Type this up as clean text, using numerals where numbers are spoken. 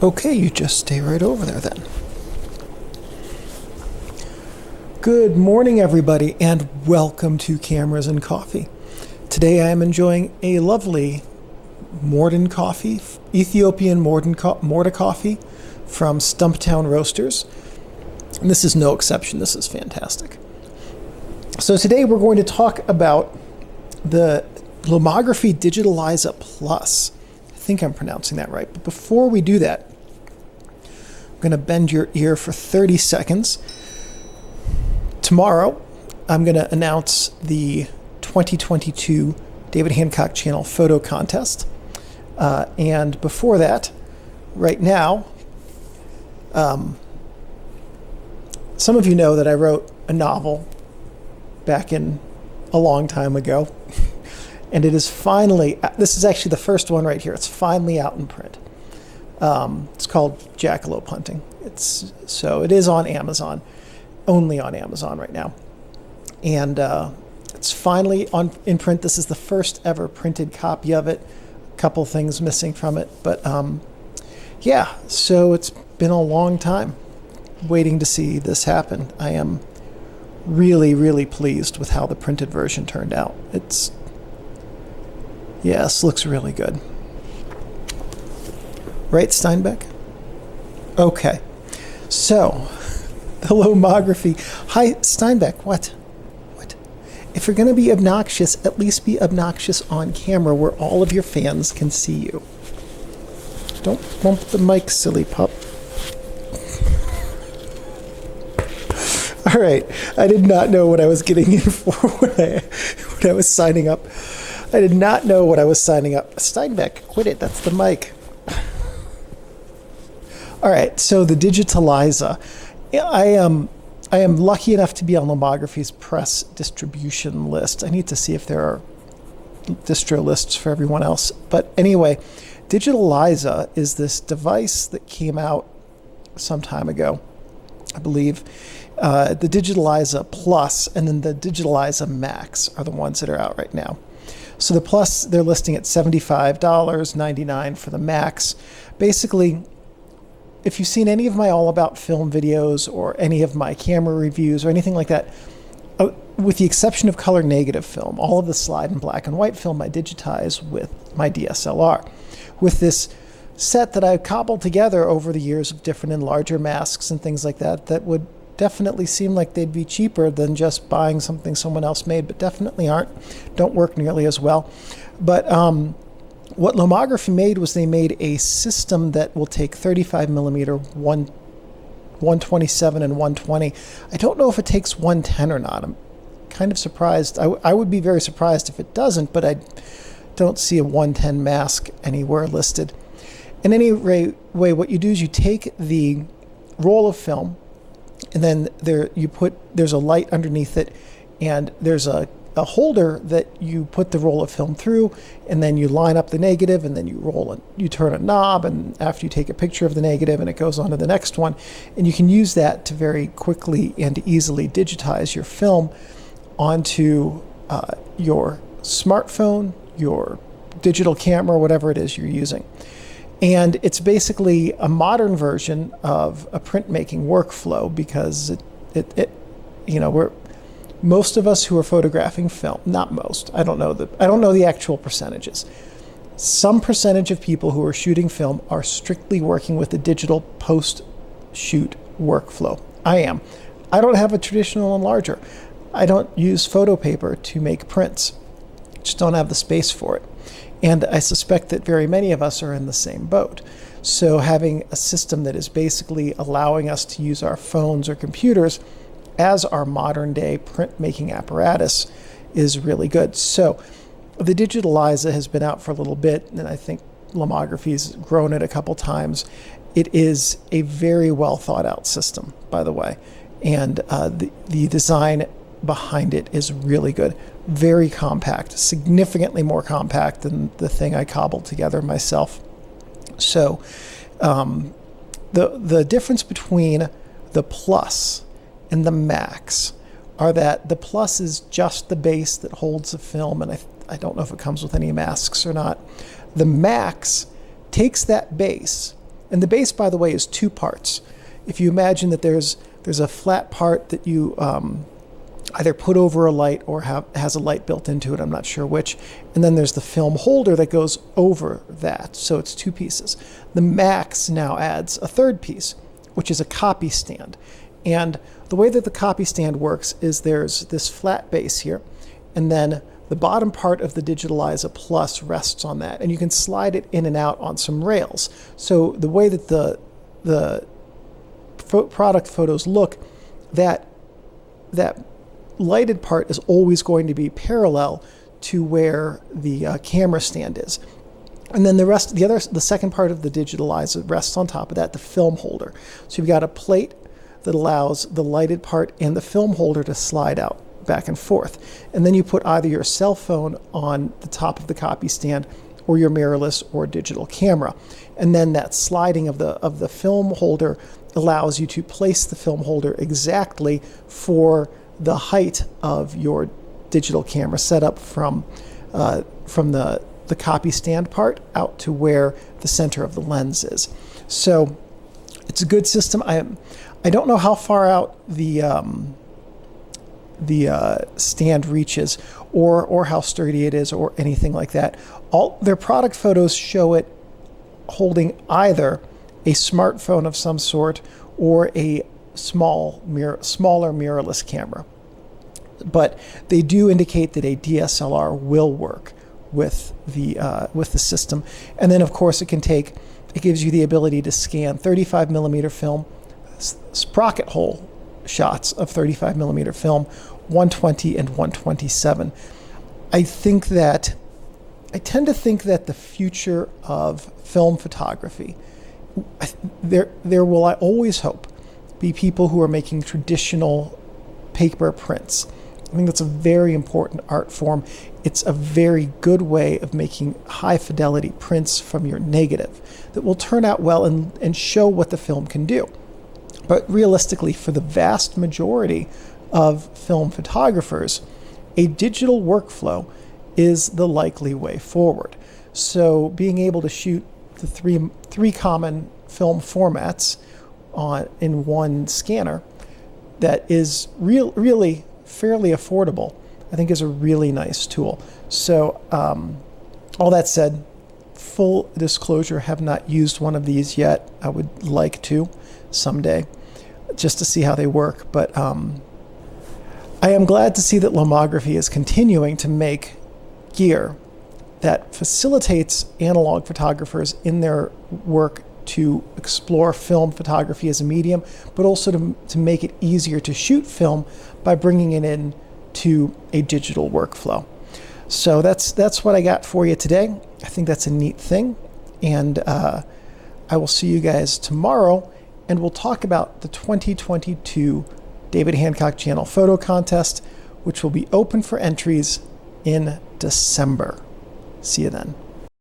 Okay, you just stay right over there then. Good morning, everybody, and welcome to Cameras and Coffee. Today I am enjoying a lovely Morden coffee, Ethiopian Morta coffee from Stumptown Roasters. And this is no exception. This is fantastic. So today we're going to talk about the Lomography DigitaLIZA Plus. I think I'm pronouncing that right. But before we do that, I'm going to bend your ear for 30 seconds. Tomorrow, I'm going to announce the 2022 David Hancock Channel Photo Contest. And before that, right now, some of you know that I wrote a novel back in a long time ago. And it is finally, this is actually the first one right here. It's finally out in print. It's called Jackalope Hunting. So it is on Amazon, only on Amazon right now. And it's finally in print. This is the first ever printed copy of it. A couple things missing from it. But yeah, so it's been a long time waiting to see this happen. I am really, really pleased with how the printed version turned out. Yes, looks really good. Right, Steinbeck? Okay. So, the Lomography. Hi, Steinbeck, what? If you're going to be obnoxious, at least be obnoxious on camera where all of your fans can see you. Don't bump the mic, silly pup. All right. I did not know what I was getting in for when I was signing up. I did not know what I was signing up. Steinbeck, quit it. That's the mic. All right. So the DigitaLIZA. I am lucky enough to be on Lomography's press distribution list. I need to see if there are distro lists for everyone else. But anyway, DigitaLIZA is this device that came out some time ago, I believe. The DigitaLIZA Plus and then the DigitaLIZA Max are the ones that are out right now. So the Plus, they're listing at $75.99 for the Max. Basically, if you've seen any of my All About Film videos or any of my camera reviews or anything like that, with the exception of color negative film, all of the slide and black and white film I digitize with my DSLR. With this set that I've cobbled together over the years of different and larger masks and things like that, that would definitely seem like they'd be cheaper than just buying something someone else made, but definitely don't work nearly as well. But what Lomography made was they made a system that will take 35 millimeter, 127 and 120. I don't know if it takes 110 or not. I'm kind of surprised. I would be very surprised if it doesn't, but I don't see a 110 mask anywhere listed. In any way, what you do is you take the roll of film, and then there's a light underneath it, and there's a holder that you put the roll of film through, and then you line up the negative, and then you turn a knob, and after you take a picture of the negative, and it goes on to the next one, and you can use that to very quickly and easily digitize your film onto your smartphone, your digital camera, whatever it is you're using. And it's basically a modern version of a printmaking workflow because most of us who are photographing film, not most, I don't know the actual percentages. Some percentage of people who are shooting film are strictly working with the digital post-shoot workflow. I am. I don't have a traditional enlarger. I don't use photo paper to make prints. Just don't have the space for it. And I suspect that very many of us are in the same boat. So having a system that is basically allowing us to use our phones or computers as our modern day printmaking apparatus is really good. So the DigitaLIZA has been out for a little bit, and I think Lomography's grown it a couple times. It is a very well thought out system, by the way. And the design behind it is really good. Very compact, significantly more compact than the thing I cobbled together myself. So the difference between the Plus and the Max are that the Plus is just the base that holds the film, and I don't know if it comes with any masks or not. The Max takes that base And the base, by the way, is two parts. If you imagine that there's a flat part that you either put over a light or has a light built into it, I'm not sure which, and then there's the film holder that goes over that, so it's two pieces. The Max now adds a third piece, which is a copy stand. And the way that the copy stand works is there's this flat base here, and then the bottom part of the DigitaLIZA Plus rests on that, and you can slide it in and out on some rails. So the way that the product photos look, that lighted part is always going to be parallel to where the camera stand is. And then the second part of the DigitaLIZA rests on top of that, the film holder. So you've got a plate that allows the lighted part and the film holder to slide out back and forth. And then you put either your cell phone on the top of the copy stand or your mirrorless or digital camera. And then that sliding of the film holder allows you to place the film holder exactly for the height of your digital camera setup from the copy stand part out to where the center of the lens is. So it's a good system. I don't know how far out the stand reaches or how sturdy it is or anything like that. All their product photos show it holding either a smartphone of some sort or a smaller mirrorless camera. But they do indicate that a DSLR will work with the system. And then of course it gives you the ability to scan 35 millimeter film, sprocket hole shots of 35 millimeter film, 120 and 127. I tend to think that the future of film photography, there will, I always hope, be people who are making traditional paper prints. I think that's a very important art form. It's a very good way of making high fidelity prints from your negative that will turn out well and show what the film can do. But realistically, for the vast majority of film photographers, a digital workflow is the likely way forward. So being able to shoot the three common film formats in one scanner that is really fairly affordable, I think is a really nice tool. So all that said, full disclosure, have not used one of these yet. I would like to someday just to see how they work. But I am glad to see that Lomography is continuing to make gear that facilitates analog photographers in their work to explore film photography as a medium, but also to make it easier to shoot film by bringing it in to a digital workflow. So that's what I got for you today. I think that's a neat thing, and I will see you guys tomorrow, and we'll talk about the 2022 David Hancock Channel Photo Contest, which will be open for entries in December. See you then.